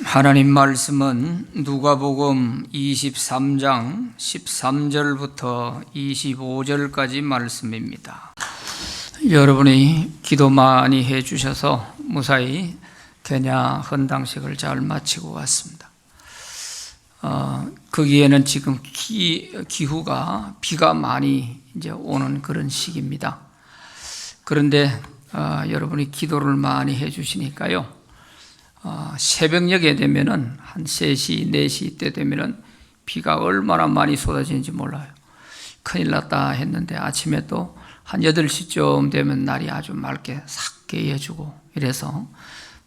하나님 말씀은 누가복음 23장 13절부터 25절까지 말씀입니다. 여러분이 기도 많이 해주셔서 무사히 개냐 헌당식을 잘 마치고 왔습니다. 거기에는 지금 기후가 비가 많이 이제 오는 그런 시기입니다. 그런데 여러분이 기도를 많이 해주시니까요. 새벽녘에 되면은 한 3시, 4시 때 되면은 비가 얼마나 많이 쏟아지는지 몰라요. 큰일 났다 했는데 아침에 또 한 8시쯤 되면 날이 아주 맑게 싹 개어주고 이래서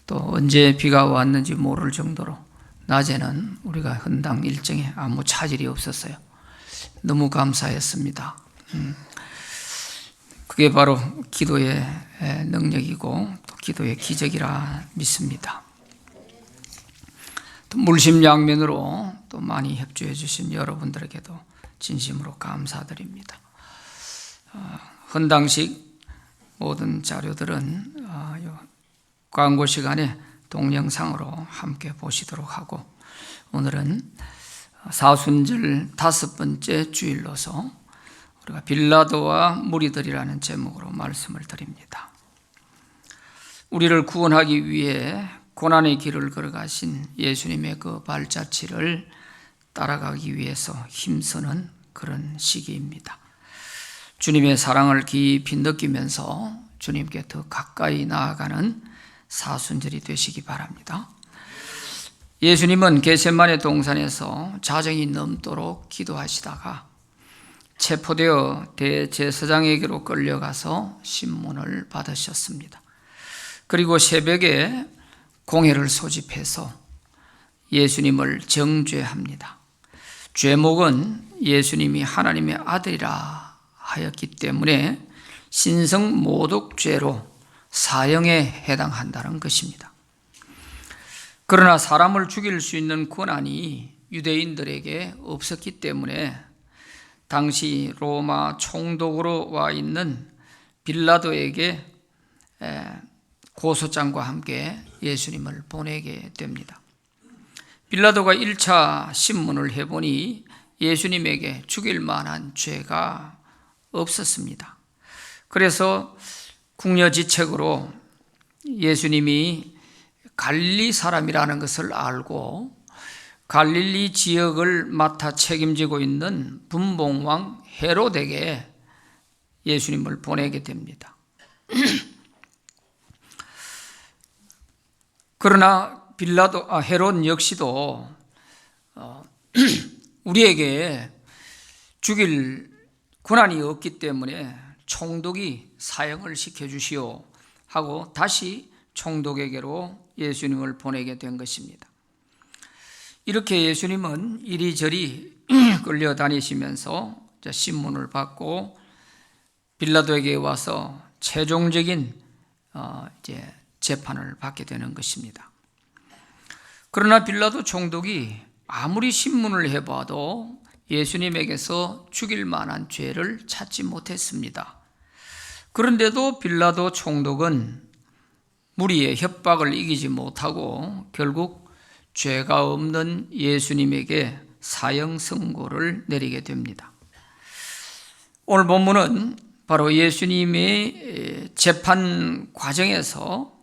또 언제 비가 왔는지 모를 정도로 낮에는 우리가 헌당 일정에 아무 차질이 없었어요. 너무 감사했습니다. 그게 바로 기도의 능력이고 또 기도의 기적이라 믿습니다. 물심양면으로 또 많이 협조해 주신 여러분들에게도 진심으로 감사드립니다. 헌당식 모든 자료들은 광고 시간에 동영상으로 함께 보시도록 하고, 오늘은 사순절 5번째 주일로서 우리가 빌라도와 무리들이라는 제목으로 말씀을 드립니다. 우리를 구원하기 위해 고난의 길을 걸어가신 예수님의 그 발자취를 따라가기 위해서 힘쓰는 그런 시기입니다. 주님의 사랑을 깊이 느끼면서 주님께 더 가까이 나아가는 사순절이 되시기 바랍니다. 예수님은 겟세마네 동산에서 자정이 넘도록 기도하시다가 체포되어 대제사장에게로 끌려가서 신문을 받으셨습니다. 그리고 새벽에 공회를 소집해서 예수님을 정죄합니다. 죄목은 예수님이 하나님의 아들이라 하였기 때문에 신성모독죄로 사형에 해당한다는 것입니다. 그러나 사람을 죽일 수 있는 권한이 유대인들에게 없었기 때문에 당시 로마 총독으로 와 있는 빌라도에게 고소장과 함께 예수님을 보내게 됩니다. 빌라도가 1차 신문을 해보니 예수님에게 죽일 만한 죄가 없었습니다. 그래서 궁여지책으로 예수님이 갈릴리 사람이라는 것을 알고 갈릴리 지역을 맡아 책임지고 있는 분봉왕 헤롯에게 예수님을 보내게 됩니다. 그러나 헤롯 역시도 우리에게 죽일 권한이 없기 때문에 총독이 사형을 시켜주시오 하고 다시 총독에게로 예수님을 보내게 된 것입니다. 이렇게 예수님은 이리저리 끌려다니시면서 신문을 받고 빌라도에게 와서 최종적인 재판을 받게 되는 것입니다. 그러나 빌라도 총독이 아무리 신문을 해봐도 예수님에게서 죽일 만한 죄를 찾지 못했습니다. 그런데도 빌라도 총독은 무리의 협박을 이기지 못하고 결국 죄가 없는 예수님에게 사형 선고를 내리게 됩니다. 오늘 본문은 바로 예수님의 재판 과정에서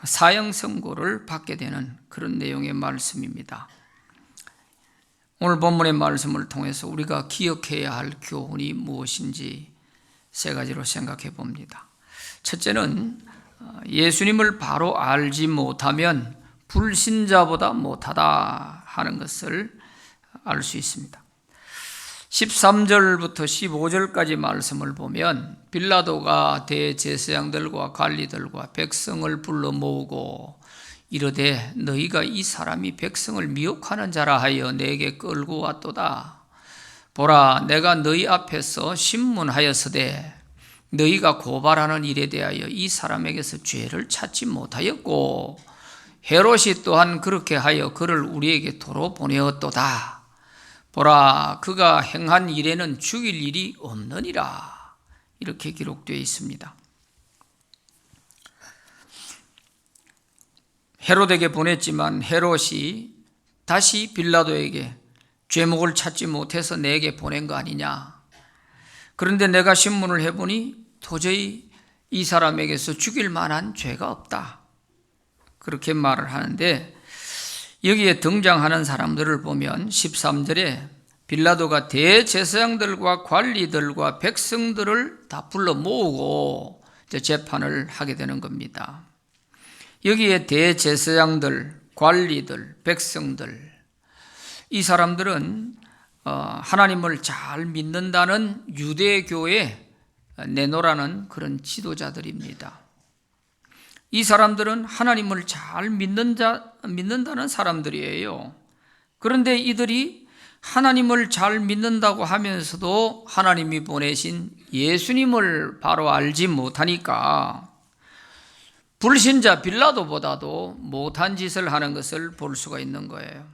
사형 선고를 받게 되는 그런 내용의 말씀입니다. 오늘 본문의 말씀을 통해서 우리가 기억해야 할 교훈이 무엇인지 3가지로 생각해 봅니다. 첫째는 예수님을 바로 알지 못하면 불신자보다 못하다 하는 것을 알 수 있습니다. 13절부터 15절까지 말씀을 보면 빌라도가 대제사장들과 관리들과 백성을 불러 모으고 이르되 너희가 이 사람이 백성을 미혹하는 자라 하여 내게 끌고 왔도다. 보라, 내가 너희 앞에서 신문하였으되 너희가 고발하는 일에 대하여 이 사람에게서 죄를 찾지 못하였고 헤롯이 또한 그렇게 하여 그를 우리에게 도로 보내었도다. 보라, 그가 행한 일에는 죽일 일이 없느니라. 이렇게 기록되어 있습니다. 헤롯에게 보냈지만 헤롯이 다시 빌라도에게 죄목을 찾지 못해서 내게 보낸 거 아니냐. 그런데 내가 신문을 해보니 도저히 이 사람에게서 죽일 만한 죄가 없다. 그렇게 말을 하는데, 여기에 등장하는 사람들을 보면 13절에 빌라도가 대제사장들과 관리들과 백성들을 다 불러 모으고 재판을 하게 되는 겁니다. 여기에 대제사장들, 관리들, 백성들, 이 사람들은 하나님을 잘 믿는다는 유대교에 내놓으라는 그런 지도자들입니다. 이 사람들은 하나님을 잘 믿는다는 사람들이에요. 그런데 이들이 하나님을 잘 믿는다고 하면서도 하나님이 보내신 예수님을 바로 알지 못하니까 불신자 빌라도보다도 못한 짓을 하는 것을 볼 수가 있는 거예요.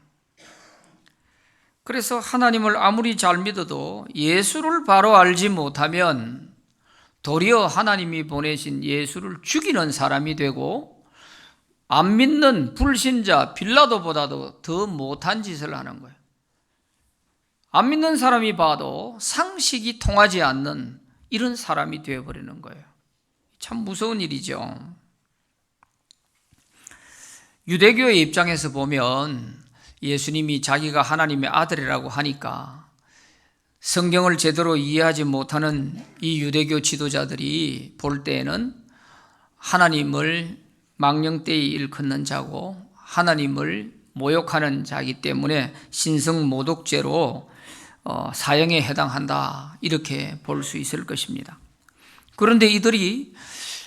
그래서 하나님을 아무리 잘 믿어도 예수를 바로 알지 못하면 도리어 하나님이 보내신 예수를 죽이는 사람이 되고, 안 믿는 불신자 빌라도보다도 더 못한 짓을 하는 거예요. 안 믿는 사람이 봐도 상식이 통하지 않는 이런 사람이 되어버리는 거예요. 참 무서운 일이죠. 유대교의 입장에서 보면 예수님이 자기가 하나님의 아들이라고 하니까 성경을 제대로 이해하지 못하는 이 유대교 지도자들이 볼 때에는 하나님을 망령되이 일컫는 자고 하나님을 모욕하는 자이기 때문에 신성모독죄로 사형에 해당한다, 이렇게 볼 수 있을 것입니다. 그런데 이들이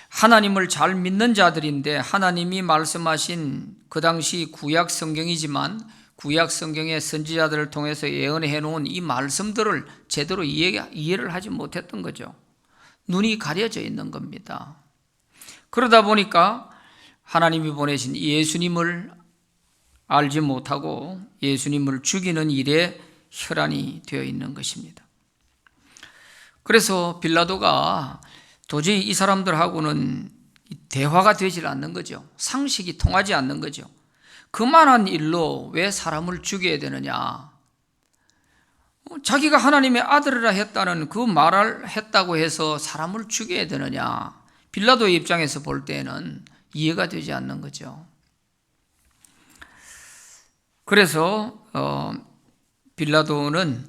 하나님을 잘 믿는 자들인데, 하나님이 말씀하신 그 당시 구약 성경이지만 구약 성경의 선지자들을 통해서 예언해 놓은 이 말씀들을 제대로 이해를 하지 못했던 거죠. 눈이 가려져 있는 겁니다. 그러다 보니까 하나님이 보내신 예수님을 알지 못하고 예수님을 죽이는 일에 혈안이 되어 있는 것입니다. 그래서 빌라도가 도저히 이 사람들하고는 대화가 되질 않는 거죠. 상식이 통하지 않는 거죠. 그만한 일로 왜 사람을 죽여야 되느냐. 자기가 하나님의 아들이라 했다는 그 말을 했다고 해서 사람을 죽여야 되느냐. 빌라도의 입장에서 볼 때는 이해가 되지 않는 거죠. 그래서 빌라도는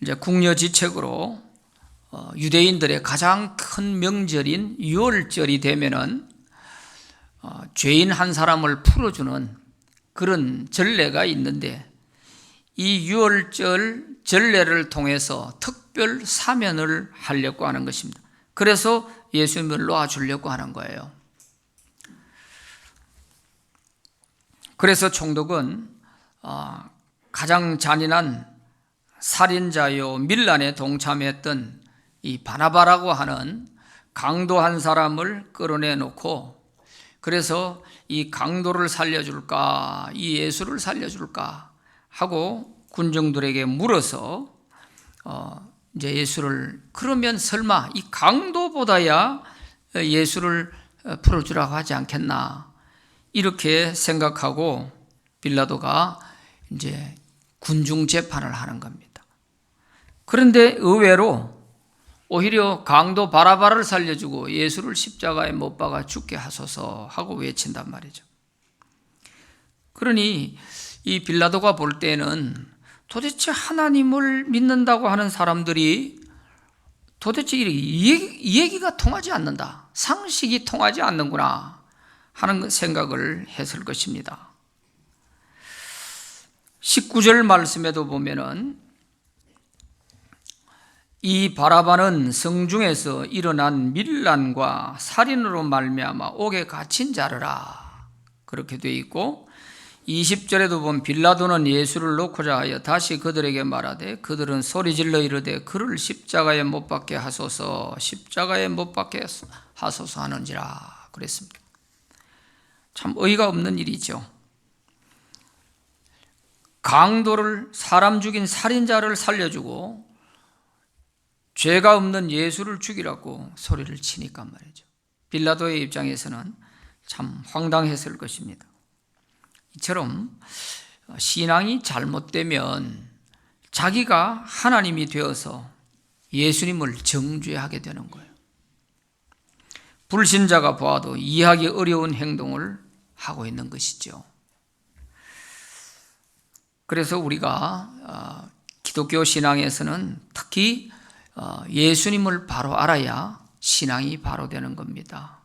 이제 궁여지책으로 유대인들의 가장 큰 명절인 유월절이 되면은 죄인 한 사람을 풀어주는 그런 전례가 있는데, 이 유월절 전례를 통해서 특별 사면을 하려고 하는 것입니다. 그래서 예수님을 놓아주려고 하는 거예요. 그래서 총독은 가장 잔인한 살인자요 밀란에 동참했던 이 바나바라고 하는 강도 한 사람을 끌어내놓고, 그래서 이 강도를 살려줄까, 이 예수를 살려줄까 하고 군중들에게 물어서 이제 예수를, 그러면 설마 이 강도보다야 예수를 풀어주라고 하지 않겠나, 이렇게 생각하고 빌라도가 이제 군중 재판을 하는 겁니다. 그런데 의외로 오히려 강도 바라바를 살려주고 예수를 십자가에 못 박아 죽게 하소서 하고 외친단 말이죠. 그러니 이 빌라도가 볼 때는 도대체 하나님을 믿는다고 하는 사람들이 도대체 이 얘기가 통하지 않는다, 상식이 통하지 않는구나 하는 생각을 했을 것입니다. 19절 말씀에도 보면은 이 바라바는 성중에서 일어난 밀란과 살인으로 말미암아 옥에 갇힌 자르라, 그렇게 되어 있고, 20절에도 보면 빌라도는 예수를 놓고자 하여 다시 그들에게 말하되 그들은 소리질러 이르되 그를 십자가에 못 박게 하소서, 십자가에 못 박게 하소서 하는지라 그랬습니다. 참 어이가 없는 일이죠. 강도를, 사람 죽인 살인자를 살려주고 죄가 없는 예수를 죽이라고 소리를 치니까 말이죠. 빌라도의 입장에서는 참 황당했을 것입니다. 이처럼 신앙이 잘못되면 자기가 하나님이 되어서 예수님을 정죄하게 되는 거예요. 불신자가 보아도 이해하기 어려운 행동을 하고 있는 것이죠. 그래서 우리가 기독교 신앙에서는 특히 예수님을 바로 알아야 신앙이 바로 되는 겁니다.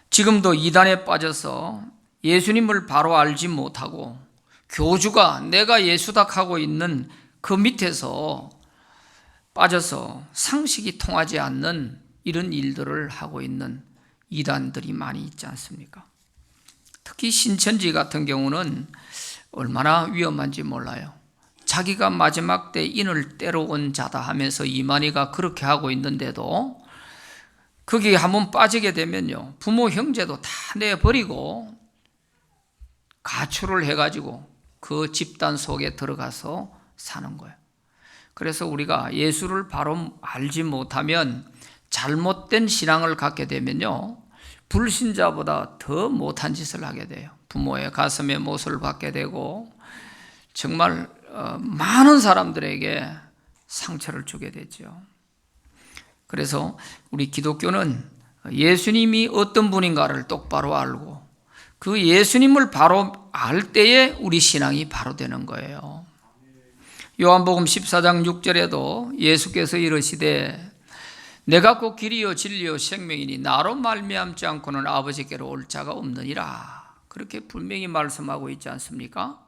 지금도 이단에 빠져서 예수님을 바로 알지 못하고 교주가 내가 예수다 하고 있는 그 밑에서 빠져서 상식이 통하지 않는 이런 일들을 하고 있는 이단들이 많이 있지 않습니까? 특히 신천지 같은 경우는 얼마나 위험한지 몰라요. 자기가 마지막 때 인을 때려온 자다 하면서 이만희가 그렇게 하고 있는데도 거기에 한번 빠지게 되면요, 부모 형제도 다 내버리고 가출을 해가지고 그 집단 속에 들어가서 사는 거예요. 그래서 우리가 예수를 바로 알지 못하면 잘못된 신앙을 갖게 되면요, 불신자보다 더 못한 짓을 하게 돼요. 부모의 가슴에 못을 박게 되고 정말 많은 사람들에게 상처를 주게 되죠. 그래서 우리 기독교는 예수님이 어떤 분인가를 똑바로 알고 그 예수님을 바로 알 때에 우리 신앙이 바로 되는 거예요. 요한복음 14장 6절에도 예수께서 이르시되 내가 곧 길이요 진리요 생명이니 나로 말미암지 않고는 아버지께로 올 자가 없느니라, 그렇게 분명히 말씀하고 있지 않습니까?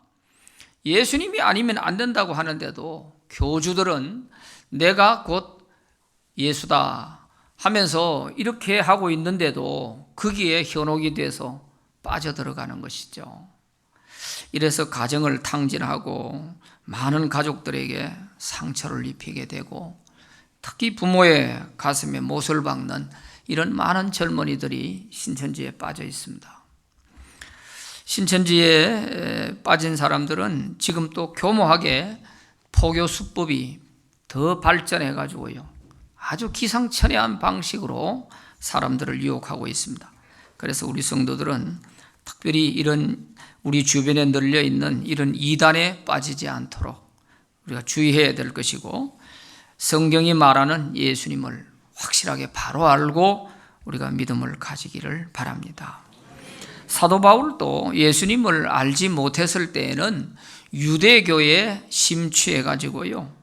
예수님이 아니면 안 된다고 하는데도 교주들은 내가 곧 예수다 하면서 이렇게 하고 있는데도 거기에 현혹이 돼서 빠져들어가는 것이죠. 이래서 가정을 탕진하고 많은 가족들에게 상처를 입히게 되고 특히 부모의 가슴에 못을 박는 이런 많은 젊은이들이 신천지에 빠져 있습니다. 신천지에 빠진 사람들은 지금 또 교모하게 포교 수법이 더 발전해 가지고요, 아주 기상천외한 방식으로 사람들을 유혹하고 있습니다. 그래서 우리 성도들은 특별히 이런 우리 주변에 널려 있는 이런 이단에 빠지지 않도록 우리가 주의해야 될 것이고, 성경이 말하는 예수님을 확실하게 바로 알고 우리가 믿음을 가지기를 바랍니다. 사도 바울도 예수님을 알지 못했을 때에는 유대교에 심취해 가지고요,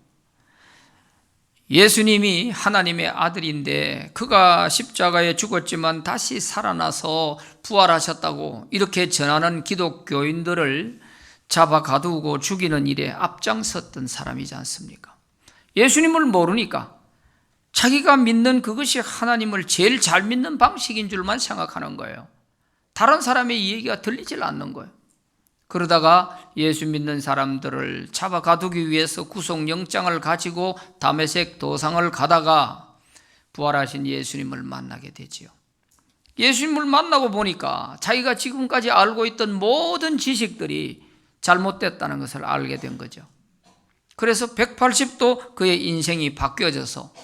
예수님이 하나님의 아들인데 그가 십자가에 죽었지만 다시 살아나서 부활하셨다고 이렇게 전하는 기독교인들을 잡아 가두고 죽이는 일에 앞장섰던 사람이지 않습니까? 예수님을 모르니까 자기가 믿는 그것이 하나님을 제일 잘 믿는 방식인 줄만 생각하는 거예요. 다른 사람의 얘기가 들리질 않는 거예요. 그러다가 예수 믿는 사람들을 잡아 가두기 위해서 구속영장을 가지고 다메섹 도상을 가다가 부활하신 예수님을 만나게 되지요. 예수님을 만나고 보니까 자기가 지금까지 알고 있던 모든 지식들이 잘못됐다는 것을 알게 된 거죠. 그래서 180도 그의 인생이 바뀌어져서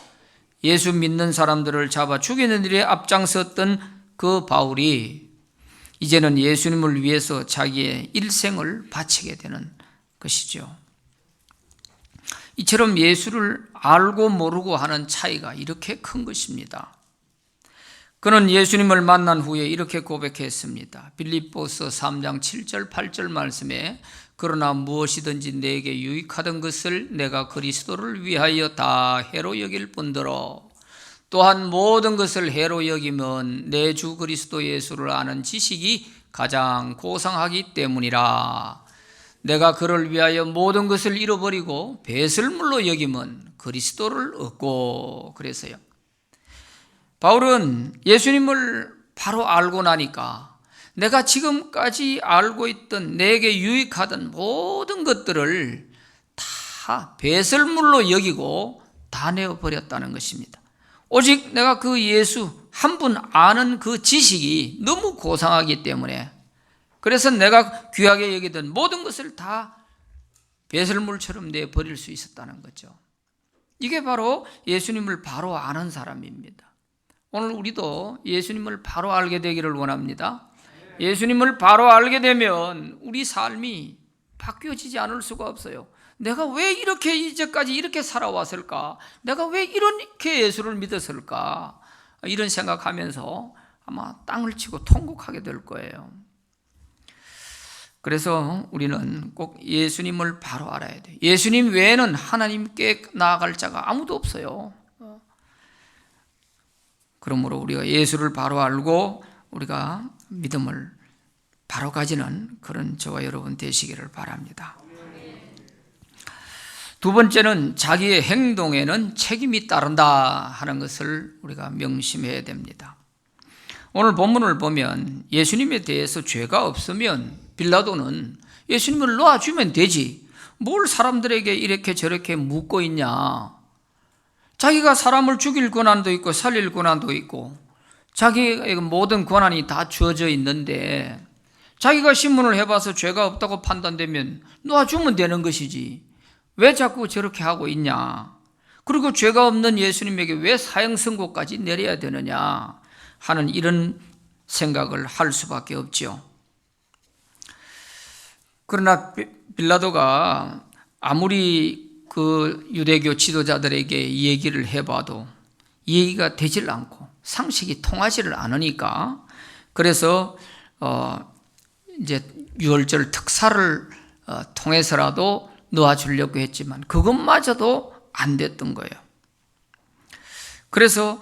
예수 믿는 사람들을 잡아 죽이는 일에 앞장섰던 그 바울이 이제는 예수님을 위해서 자기의 일생을 바치게 되는 것이죠. 이처럼 예수를 알고 모르고 하는 차이가 이렇게 큰 것입니다. 그는 예수님을 만난 후에 이렇게 고백했습니다. 빌립보서 3장 7절 8절 말씀에 그러나 무엇이든지 내게 유익하던 것을 내가 그리스도를 위하여 다 해로 여길 뿐더러 또한 모든 것을 해로 여기면 내 주 그리스도 예수를 아는 지식이 가장 고상하기 때문이라. 내가 그를 위하여 모든 것을 잃어버리고 배설물로 여기면 그리스도를 얻고. 그래서요, 바울은 예수님을 바로 알고 나니까 내가 지금까지 알고 있던 내게 유익하던 모든 것들을 다 배설물로 여기고 다 내어버렸다는 것입니다. 오직 내가 그 예수 한 분 아는 그 지식이 너무 고상하기 때문에, 그래서 내가 귀하게 여기던 모든 것을 다 배설물처럼 내버릴 수 있었다는 거죠. 이게 바로 예수님을 바로 아는 사람입니다. 오늘 우리도 예수님을 바로 알게 되기를 원합니다. 예수님을 바로 알게 되면 우리 삶이 바뀌어지지 않을 수가 없어요. 내가 왜 이렇게 이제까지 이렇게 살아왔을까? 내가 왜 이렇게 예수를 믿었을까? 이런 생각하면서 아마 땅을 치고 통곡하게 될 거예요. 그래서 우리는 꼭 예수님을 바로 알아야 돼요. 예수님 외에는 하나님께 나아갈 자가 아무도 없어요. 그러므로 우리가 예수를 바로 알고 우리가 믿음을 바로 가지는 그런 저와 여러분 되시기를 바랍니다. 두 번째는 자기의 행동에는 책임이 따른다 하는 것을 우리가 명심해야 됩니다. 오늘 본문을 보면 예수님에 대해서 죄가 없으면 빌라도는 예수님을 놓아주면 되지, 뭘 사람들에게 이렇게 저렇게 묻고 있냐. 자기가 사람을 죽일 권한도 있고 살릴 권한도 있고 자기에게 모든 권한이 다 주어져 있는데 자기가 신문을 해봐서 죄가 없다고 판단되면 놓아주면 되는 것이지 왜 자꾸 저렇게 하고 있냐. 그리고 죄가 없는 예수님에게 왜 사형 선고까지 내려야 되느냐 하는 이런 생각을 할 수밖에 없죠. 그러나 빌라도가 아무리 그 유대교 지도자들에게 얘기를 해봐도 얘기가 되질 않고 상식이 통하지를 않으니까 그래서 이제 유월절 특사를 통해서라도 놓아주려고 했지만 그것마저도 안 됐던 거예요. 그래서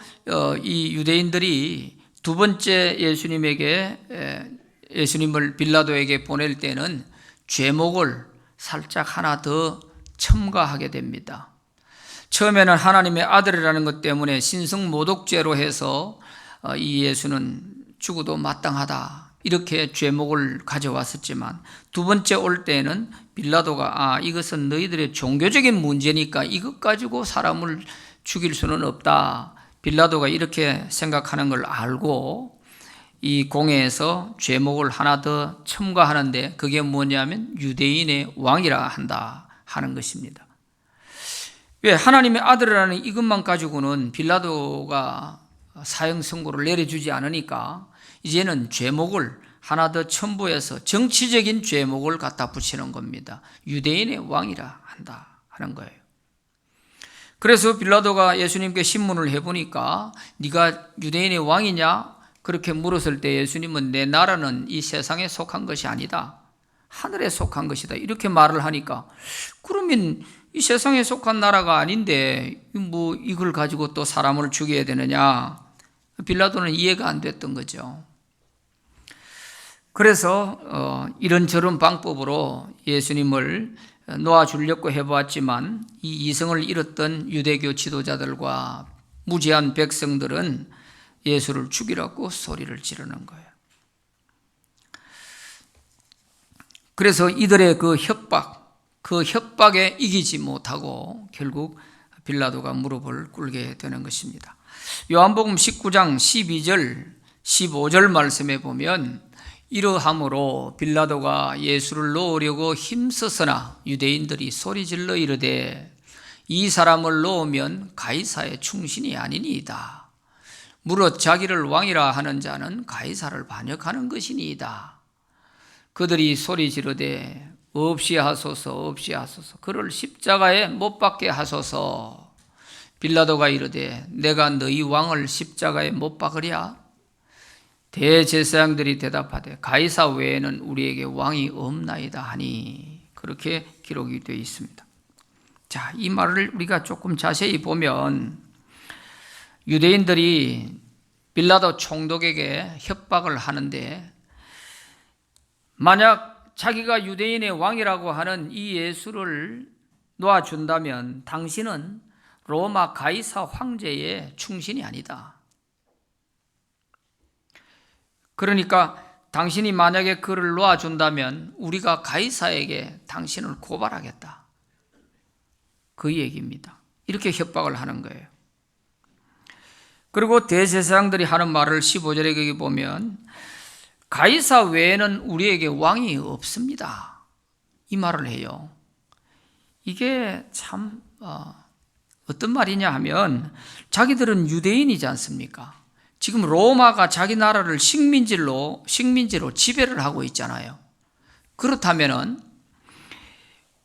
이 유대인들이 두 번째 예수님을 빌라도에게 보낼 때는 죄목을 살짝 하나 더 첨가하게 됩니다. 처음에는 하나님의 아들이라는 것 때문에 신성모독죄로 해서 이 예수는 죽어도 마땅하다 이렇게 죄목을 가져왔었지만 두 번째 올 때에는 빌라도가 이것은 너희들의 종교적인 문제니까 이것 가지고 사람을 죽일 수는 없다. 빌라도가 이렇게 생각하는 걸 알고 이 공회에서 죄목을 하나 더 첨가하는데 그게 뭐냐면 유대인의 왕이라 한다 하는 것입니다. 왜 하나님의 아들이라는 이것만 가지고는 빌라도가 사형 선고를 내려주지 않으니까 이제는 죄목을 하나 더 첨부해서 정치적인 죄목을 갖다 붙이는 겁니다. 유대인의 왕이라 한다 하는 거예요. 그래서 빌라도가 예수님께 신문을 해보니까 네가 유대인의 왕이냐? 그렇게 물었을 때 예수님은 내 나라는 이 세상에 속한 것이 아니다. 하늘에 속한 것이다. 이렇게 말을 하니까 그러면 이 세상에 속한 나라가 아닌데 뭐 이걸 가지고 또 사람을 죽여야 되느냐. 빌라도는 이해가 안 됐던 거죠. 그래서 이런저런 방법으로 예수님을 놓아주려고 해보았지만 이 이성을 잃었던 유대교 지도자들과 무지한 백성들은 예수를 죽이라고 소리를 지르는 거예요. 그래서 이들의 그 협박에 이기지 못하고 결국 빌라도가 무릎을 꿇게 되는 것입니다. 요한복음 19장 12절 15절 말씀에 보면 이러함으로 빌라도가 예수를 놓으려고 힘쓰서나 유대인들이 소리질러 이르되 이 사람을 놓으면 가이사의 충신이 아니니이다. 무릇 자기를 왕이라 하는 자는 가이사를 반역하는 것이니이다. 그들이 소리 지르되 없이 하소서 그를 십자가에 못 박게 하소서. 빌라도가 이르되 내가 너희 왕을 십자가에 못 박으랴? 대제사장들이 대답하되 가이사 외에는 우리에게 왕이 없나이다 하니 그렇게 기록이 되어 있습니다. 자, 이 말을 우리가 조금 자세히 보면 유대인들이 빌라도 총독에게 협박을 하는데 만약 자기가 유대인의 왕이라고 하는 이 예수를 놓아준다면 당신은 로마 가이사 황제의 충신이 아니다. 그러니까 당신이 만약에 그를 놓아준다면 우리가 가이사에게 당신을 고발하겠다. 그 얘기입니다. 이렇게 협박을 하는 거예요. 그리고 대제사장들이 하는 말을 15절에 보면 가이사 외에는 우리에게 왕이 없습니다. 이 말을 해요. 이게 참 어떤 말이냐 하면 자기들은 유대인이지 않습니까? 지금 로마가 자기 나라를 식민지로 지배를 하고 있잖아요. 그렇다면은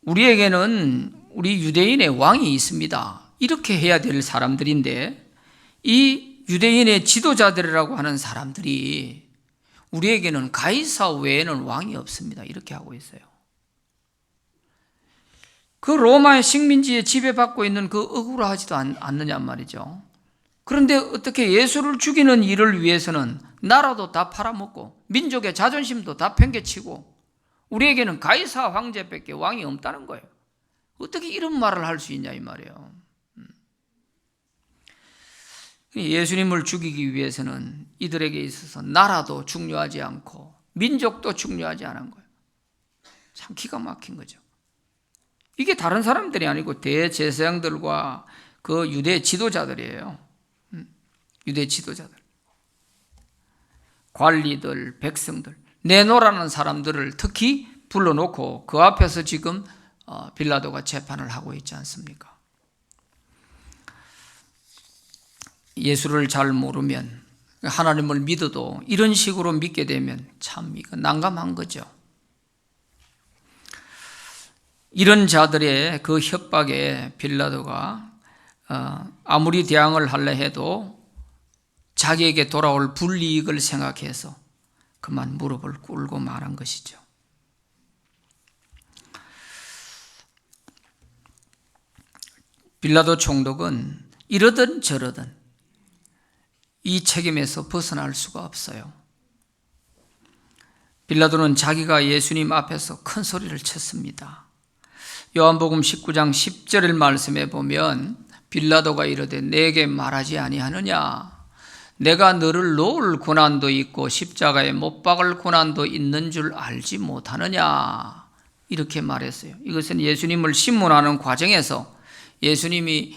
우리에게는 우리 유대인의 왕이 있습니다. 이렇게 해야 될 사람들인데 이 유대인의 지도자들이라고 하는 사람들이 우리에게는 가이사 외에는 왕이 없습니다. 이렇게 하고 있어요. 그 로마의 식민지에 지배받고 있는 그 억울하지도 않느냐 말이죠. 그런데 어떻게 예수를 죽이는 일을 위해서는 나라도 다 팔아먹고 민족의 자존심도 다 팽개치고 우리에게는 가이사 황제밖에 왕이 없다는 거예요. 어떻게 이런 말을 할 수 있냐 이 말이에요. 예수님을 죽이기 위해서는 이들에게 있어서 나라도 중요하지 않고 민족도 중요하지 않은 거예요. 참 기가 막힌 거죠. 이게 다른 사람들이 아니고 대제사장들과 그 유대 지도자들이에요. 유대 지도자들, 관리들, 백성들, 내노라는 사람들을 특히 불러놓고 그 앞에서 지금 빌라도가 재판을 하고 있지 않습니까? 예수를 잘 모르면, 하나님을 믿어도 이런 식으로 믿게 되면 참 이거 난감한 거죠. 이런 자들의 그 협박에 빌라도가 아무리 대항을 하려 해도 자기에게 돌아올 불이익을 생각해서 그만 무릎을 꿇고 말한 것이죠. 빌라도 총독은 이러든 저러든 이 책임에서 벗어날 수가 없어요. 빌라도는 자기가 예수님 앞에서 큰 소리를 쳤습니다. 요한복음 19장 10절 말씀에 보면 빌라도가 이르되 내게 말하지 아니하느냐, 내가 너를 놓을 고난도 있고 십자가에 못 박을 고난도 있는 줄 알지 못하느냐, 이렇게 말했어요. 이것은 예수님을 신문하는 과정에서 예수님이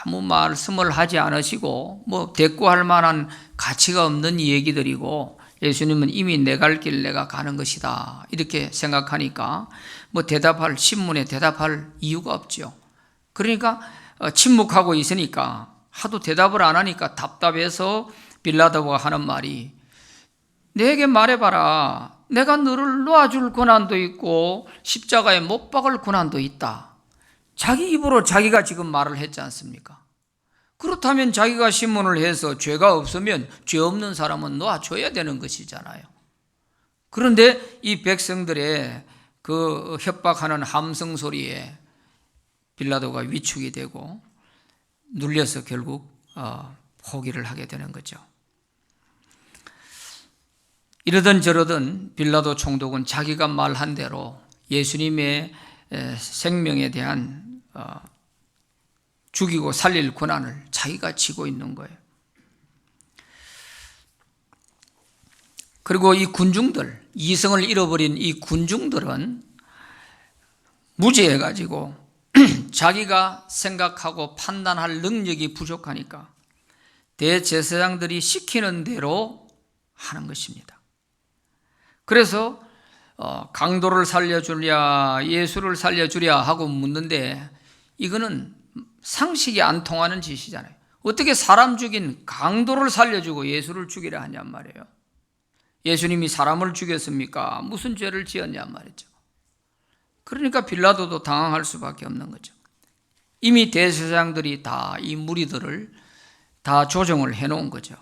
아무 말씀을 하지 않으시고 뭐 대꾸할 만한 가치가 없는 얘기들이고 예수님은 이미 내 갈 길 내가 가는 것이다 이렇게 생각하니까 뭐 신문에 대답할 이유가 없죠. 그러니까 침묵하고 있으니까 하도 대답을 안 하니까 답답해서 빌라도가 하는 말이 내게 말해봐라. 내가 너를 놓아줄 고난도 있고 십자가에 못 박을 고난도 있다. 자기 입으로 자기가 지금 말을 했지 않습니까? 그렇다면 자기가 신문을 해서 죄가 없으면 죄 없는 사람은 놓아줘야 되는 것이잖아요. 그런데 이 백성들의 그 협박하는 함성 소리에 빌라도가 위축이 되고 눌려서 결국 포기를 하게 되는 거죠. 이러든 저러든 빌라도 총독은 자기가 말한 대로 예수님의 생명에 대한 죽이고 살릴 권한을 자기가 쥐고 있는 거예요. 그리고 이 군중들, 이성을 잃어버린 이 군중들은 무지해가지고 자기가 생각하고 판단할 능력이 부족하니까 대제사장들이 시키는 대로 하는 것입니다. 그래서 강도를 살려주랴 예수를 살려주랴 하고 묻는데 이거는 상식이 안 통하는 짓이잖아요. 어떻게 사람 죽인 강도를 살려주고 예수를 죽이라 하냔 말이에요. 예수님이 사람을 죽였습니까? 무슨 죄를 지었냔 말이죠. 그러니까 빌라도도 당황할 수밖에 없는 거죠. 이미 대제사장들이 다 이 무리들을 다 조정을 해놓은 거죠.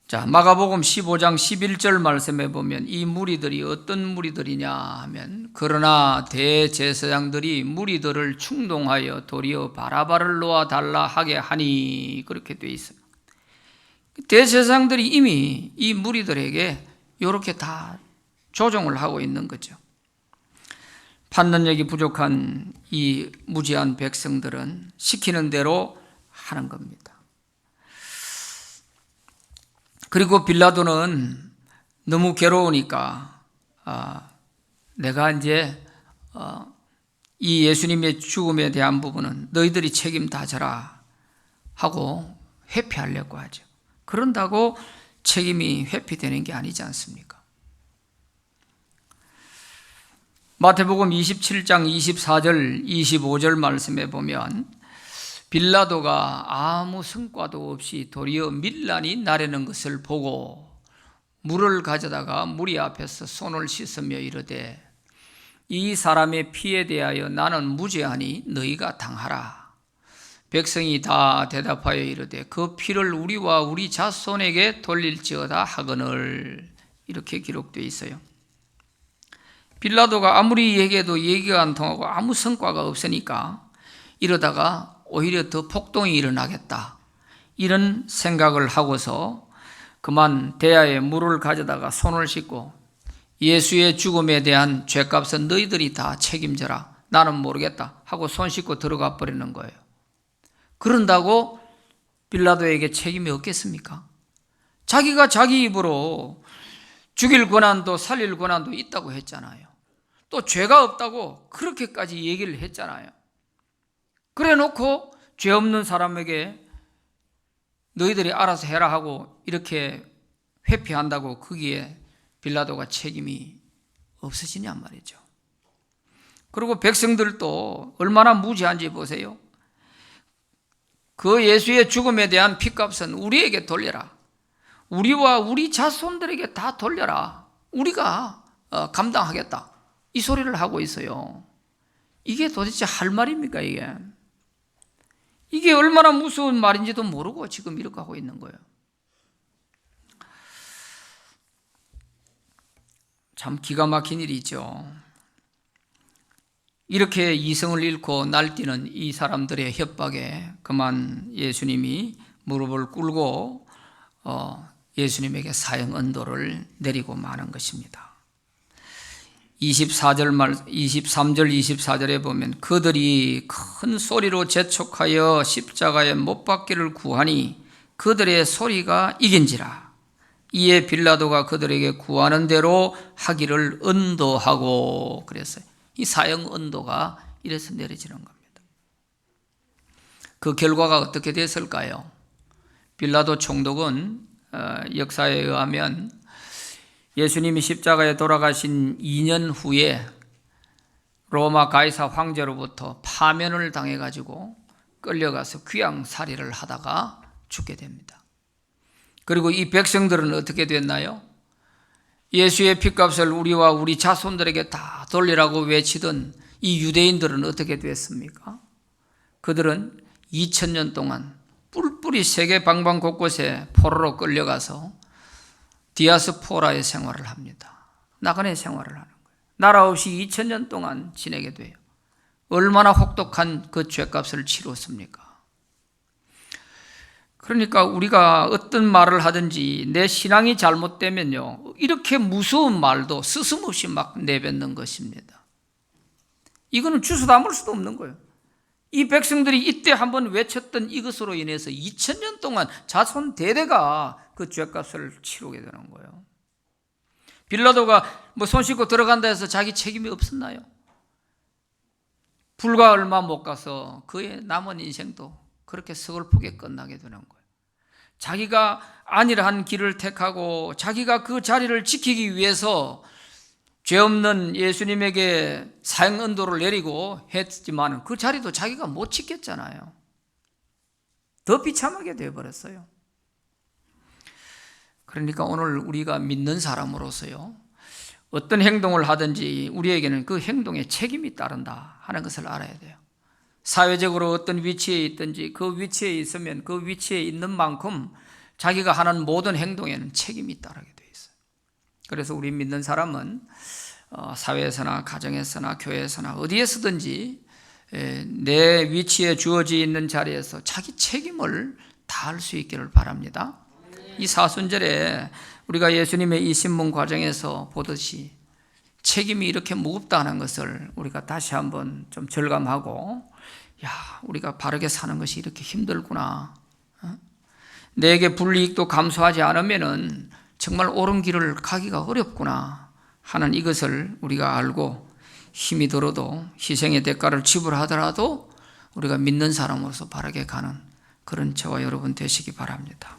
자, 마가복음 15장 11절 말씀에 보면 이 무리들이 어떤 무리들이냐 하면 그러나 대제사장들이 무리들을 충동하여 도리어 바라바를 놓아달라 하게 하니 그렇게 돼 있어요. 대제사장들이 이미 이 무리들에게 이렇게 다 조정을 하고 있는 거죠. 판단력이 부족한 이 무지한 백성들은 시키는 대로 하는 겁니다. 그리고 빌라도는 너무 괴로우니까 내가 이제 이 예수님의 죽음에 대한 부분은 너희들이 책임 다져라 하고 회피하려고 하죠. 그런다고 책임이 회피되는 게 아니지 않습니까? 마태복음 27장 24절 25절 말씀에 보면 빌라도가 아무 성과도 없이 도리어 밀란이 나려는 것을 보고 물을 가져다가 무리 앞에서 손을 씻으며 이르되 이 사람의 피에 대하여 나는 무죄하니 너희가 당하라. 백성이 다 대답하여 이르되 그 피를 우리와 우리 자손에게 돌릴지어다 하거늘. 이렇게 기록되어 있어요. 빌라도가 아무리 얘기해도 얘기가 안 통하고 아무 성과가 없으니까 이러다가 오히려 더 폭동이 일어나겠다, 이런 생각을 하고서 그만 대야에 물을 가져다가 손을 씻고 예수의 죽음에 대한 죗값은 너희들이 다 책임져라, 나는 모르겠다 하고 손 씻고 들어가 버리는 거예요. 그런다고 빌라도에게 책임이 없겠습니까? 자기가 자기 입으로 죽일 권한도 살릴 권한도 있다고 했잖아요. 또 죄가 없다고 그렇게까지 얘기를 했잖아요. 그래 놓고 죄 없는 사람에게 너희들이 알아서 해라 하고 이렇게 회피한다고 거기에 빌라도가 책임이 없으시냐 말이죠. 그리고 백성들도 얼마나 무지한지 보세요. 그 예수의 죽음에 대한 핏값은 우리에게 돌려라, 우리와 우리 자손들에게 다 돌려라, 우리가 감당하겠다, 이 소리를 하고 있어요. 이게 도대체 할 말입니까? 이게 얼마나 무서운 말인지도 모르고 지금 이렇게 하고 있는 거예요. 참 기가 막힌 일이죠. 이렇게 이성을 잃고 날뛰는 이 사람들의 협박에 그만 예수님이 무릎을 꿇고 예수님에게 사형 언도를 내리고 마는 것입니다. 23절 24절에 보면 그들이 큰 소리로 재촉하여 십자가에 못 박기를 구하니 그들의 소리가 이긴지라. 이에 빌라도가 그들에게 구하는 대로 하기를 언도하고 그랬어요. 이 사형 언도가 이래서 내려지는 겁니다. 그 결과가 어떻게 됐을까요? 빌라도 총독은 역사에 의하면 예수님이 십자가에 돌아가신 2년 후에 로마 가이사 황제로부터 파면을 당해가지고 끌려가서 귀양살이를 하다가 죽게 됩니다. 그리고 이 백성들은 어떻게 됐나요? 예수의 핏값을 우리와 우리 자손들에게 다 돌리라고 외치던 이 유대인들은 어떻게 됐습니까? 그들은 2000년 동안 뿔뿔이 세계 방방 곳곳에 포로로 끌려가서 디아스포라의 생활을 합니다. 나그네 생활을 하는 거예요. 나라 없이 2000년 동안 지내게 돼요. 얼마나 혹독한 그 죗값을 치렀습니까? 그러니까 우리가 어떤 말을 하든지 내 신앙이 잘못되면요, 이렇게 무서운 말도 스스럼없이 막 내뱉는 것입니다. 이거는 주워 담을 수도 없는 거예요. 이 백성들이 이때 한번 외쳤던 이것으로 인해서 2000년 동안 자손 대대가 그 죗값을 치르게 되는 거예요. 빌라도가 손 씻고 들어간다 해서 자기 책임이 없었나요? 불과 얼마 못 가서 그의 남은 인생도 그렇게 서글프게 끝나게 되는 거예요. 자기가 안일한 길을 택하고 자기가 그 자리를 지키기 위해서 죄 없는 예수님에게 사형 언도를 내리고 했지만 그 자리도 자기가 못 지켰잖아요. 더 비참하게 되어버렸어요. 그러니까 오늘 우리가 믿는 사람으로서요, 어떤 행동을 하든지 우리에게는 그 행동에 책임이 따른다 하는 것을 알아야 돼요. 사회적으로 어떤 위치에 있든지 그 위치에 있으면 그 위치에 있는 만큼 자기가 하는 모든 행동에는 책임이 따르게 돼 있어요. 그래서 우리 믿는 사람은 사회에서나 가정에서나 교회에서나 어디에서든지 내 위치에 주어져 있는 자리에서 자기 책임을 다할 수 있기를 바랍니다. 이 사순절에 우리가 예수님의 이 신문 과정에서 보듯이 책임이 이렇게 무겁다는 것을 우리가 다시 한번 좀 절감하고, 우리가 바르게 사는 것이 이렇게 힘들구나, 내게 불이익도 감수하지 않으면은 정말 옳은 길을 가기가 어렵구나 하는 이것을 우리가 알고 힘이 들어도 희생의 대가를 지불하더라도 우리가 믿는 사람으로서 바르게 가는 그런 저와 여러분 되시기 바랍니다.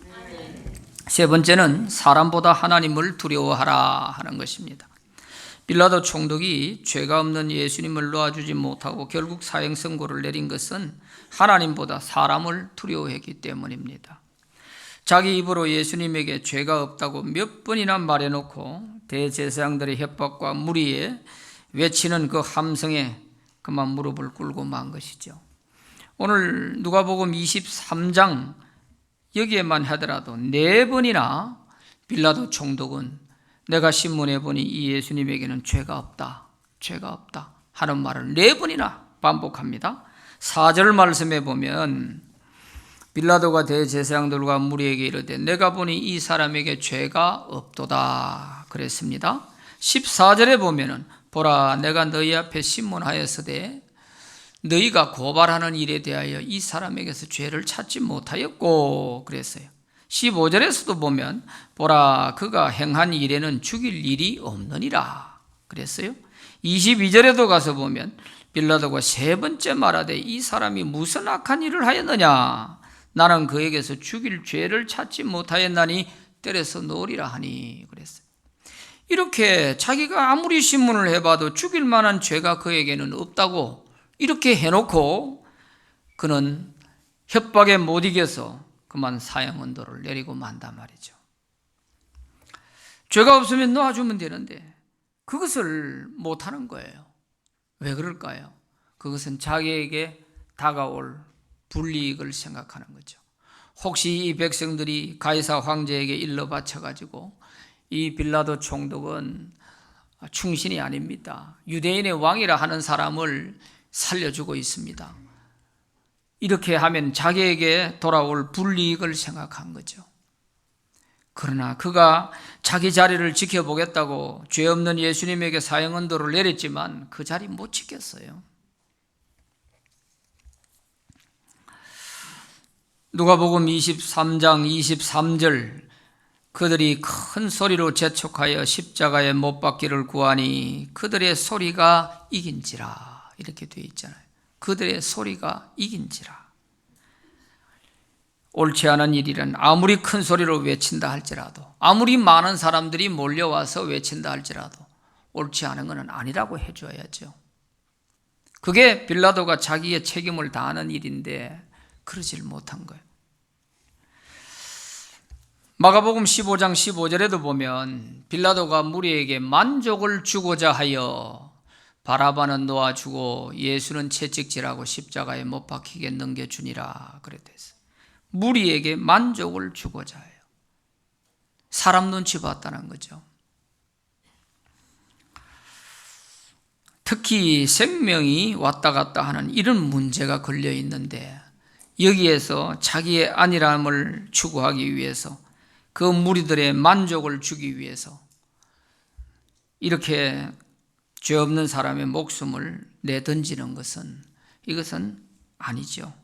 세 번째는 사람보다 하나님을 두려워하라 하는 것입니다. 빌라도 총독이 죄가 없는 예수님을 놓아주지 못하고 결국 사형 선고를 내린 것은 하나님보다 사람을 두려워했기 때문입니다. 자기 입으로 예수님에게 죄가 없다고 몇 번이나 말해놓고 대제사장들의 협박과 무리에 외치는 그 함성에 그만 무릎을 꿇고 만 것이죠. 오늘 누가복음 23장 여기에만 하더라도 4번이나 빌라도 총독은 내가 신문해 보니 이 예수님에게는 죄가 없다 하는 말을 4번이나 반복합니다. 4절 말씀에 보면 빌라도가 대제사장들과 무리에게 이르되 내가 보니 이 사람에게 죄가 없도다 그랬습니다. 14절에 보면은 보라 내가 너희 앞에 신문하였으되 너희가 고발하는 일에 대하여 이 사람에게서 죄를 찾지 못하였고 그랬어요. 15절에서도 보면 보라 그가 행한 일에는 죽일 일이 없느니라 그랬어요. 22절에도 가서 보면 빌라도가 3번째 말하되 이 사람이 무슨 악한 일을 하였느냐 나는 그에게서 죽일 죄를 찾지 못하였나니 때려서 놓으리라 하니 그랬어요. 이렇게 자기가 아무리 신문을 해봐도 죽일 만한 죄가 그에게는 없다고 이렇게 해놓고 그는 협박에 못 이겨서 그만 사형 언도를 내리고 만단 말이죠. 죄가 없으면 놓아주면 되는데 그것을 못하는 거예요. 왜 그럴까요? 그것은 자기에게 다가올 불이익을 생각하는 거죠. 혹시 이 백성들이 가이사 황제에게 일러 바쳐가지고 이 빌라도 총독은 충신이 아닙니다. 유대인의 왕이라 하는 사람을 살려주고 있습니다. 이렇게 하면 자기에게 돌아올 불이익을 생각한 거죠. 그러나 그가 자기 자리를 지켜보겠다고 죄 없는 예수님에게 사형 언도를 내렸지만 그 자리 못 지켰어요. 누가복음 23장 23절 그들이 큰 소리로 재촉하여 십자가에 못 박기를 구하니 그들의 소리가 이긴지라 이렇게 되어 있잖아요. 그들의 소리가 이긴지라. 옳지 않은 일이란 아무리 큰 소리로 외친다 할지라도 아무리 많은 사람들이 몰려와서 외친다 할지라도 옳지 않은 것은 아니라고 해줘야죠. 그게 빌라도가 자기의 책임을 다하는 일인데 그러질 못한 거예요. 마가복음 15장 15절에도 보면 빌라도가 무리에게 만족을 주고자 하여 바라바는 놓아주고 예수는 채찍질하고 십자가에 못 박히게 넘겨주니라 그랬댔어요. 무리에게 만족을 주고자 해요. 사람 눈치 봤다는 거죠. 특히 생명이 왔다 갔다 하는 이런 문제가 걸려 있는데 여기에서 자기의 안일함을 추구하기 위해서 그 무리들의 만족을 주기 위해서 이렇게 죄 없는 사람의 목숨을 내던지는 것은 이것은 아니죠.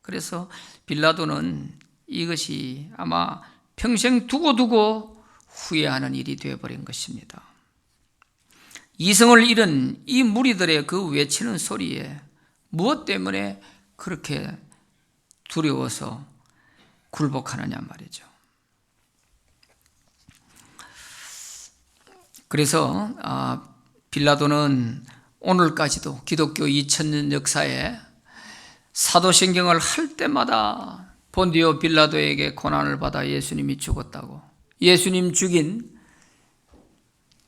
그래서 빌라도는 이것이 아마 평생 두고두고 후회하는 일이 되어버린 것입니다. 이성을 잃은 이 무리들의 그 외치는 소리에 무엇 때문에 그렇게 두려워서 굴복하느냐 말이죠. 그래서 빌라도는 오늘까지도 기독교 2000년 역사에 사도신경을 할 때마다 본디오 빌라도에게 고난을 받아 예수님이 죽었다고 예수님 죽인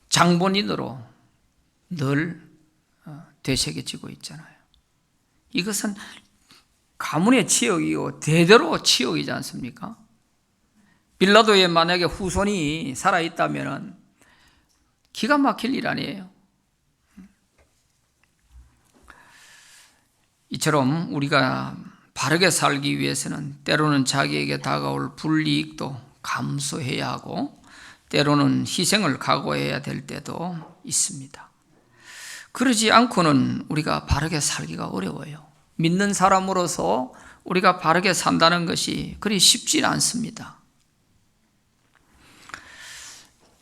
장본인으로 늘 되새겨지고 있잖아요. 이것은 가문의 치욕이고 대대로 치욕이지 않습니까? 빌라도의 만약에 후손이 살아있다면 기가 막힐 일 아니에요. 이처럼 우리가 바르게 살기 위해서는 때로는 자기에게 다가올 불이익도 감수해야 하고 때로는 희생을 각오해야 될 때도 있습니다. 그러지 않고는 우리가 바르게 살기가 어려워요. 믿는 사람으로서 우리가 바르게 산다는 것이 그리 쉽지는 않습니다.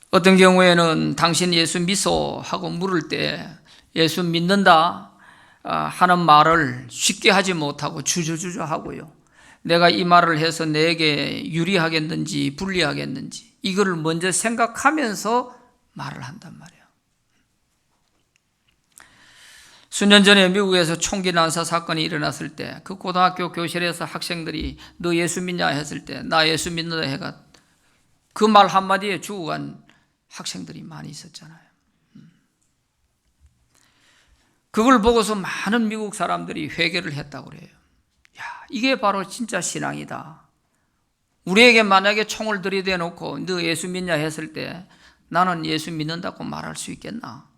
어떤 경우에는 당신 예수 믿소 하고 물을 때 예수 믿는다 하는 말을 쉽게 하지 못하고 주저주저 하고요. 내가 이 말을 해서 내게 유리하겠는지 불리하겠는지 이거를 먼저 생각하면서 말을 한단 말이에요. 수년 전에 미국에서 총기 난사 사건이 일어났을 때 그 고등학교 교실에서 학생들이 너 예수 믿냐 했을 때 나 예수 믿는다 해가 그 말 한마디에 죽어간 학생들이 많이 있었잖아요. 그걸 보고서 많은 미국 사람들이 회개를 했다고 그래요. 야, 이게 바로 진짜 신앙이다. 우리에게 만약에 총을 들이대 놓고 너 예수 믿냐 했을 때 나는 예수 믿는다고 말할 수 있겠나?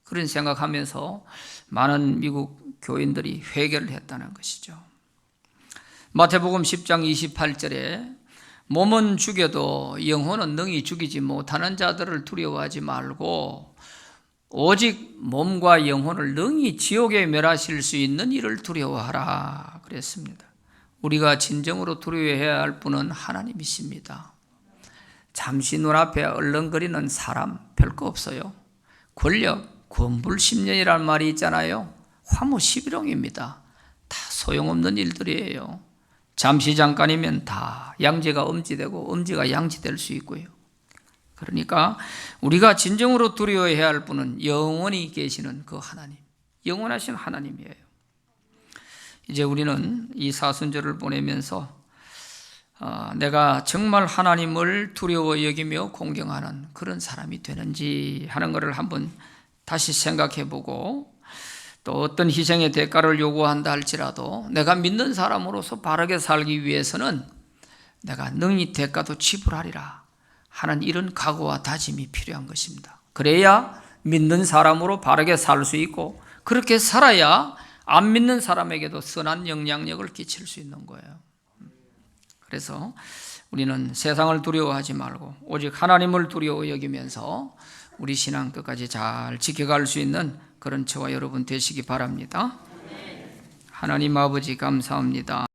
그런 생각하면서 많은 미국 교인들이 회개를 했다는 것이죠. 마태복음 10장 28절에 몸은 죽여도 영혼은 능히 죽이지 못하는 자들을 두려워하지 말고 오직 몸과 영혼을 능히 지옥에 멸하실 수 있는 이를 두려워하라 그랬습니다. 우리가 진정으로 두려워해야 할 분은 하나님이십니다. 잠시 눈앞에 얼렁거리는 사람 별거 없어요. 권력, 권불 10년이라는 말이 있잖아요. 화무 11홍입니다. 다 소용없는 일들이에요. 잠시 잠깐이면 다 양지가 엄지되고 엄지가 양지될 수 있고요. 그러니까 우리가 진정으로 두려워해야 할 분은 영원히 계시는 그 하나님, 영원하신 하나님이에요. 이제 우리는 이 사순절을 보내면서 내가 정말 하나님을 두려워 여기며 공경하는 그런 사람이 되는지 하는 것을 한번 다시 생각해 보고 또 어떤 희생의 대가를 요구한다 할지라도 내가 믿는 사람으로서 바르게 살기 위해서는 내가 능히 대가도 지불하리라 하는 이런 각오와 다짐이 필요한 것입니다. 그래야 믿는 사람으로 바르게 살 수 있고 그렇게 살아야 안 믿는 사람에게도 선한 영향력을 끼칠 수 있는 거예요. 그래서 우리는 세상을 두려워하지 말고 오직 하나님을 두려워 여기면서 우리 신앙 끝까지 잘 지켜갈 수 있는 그런 저와 여러분 되시기 바랍니다. 하나님 아버지 감사합니다.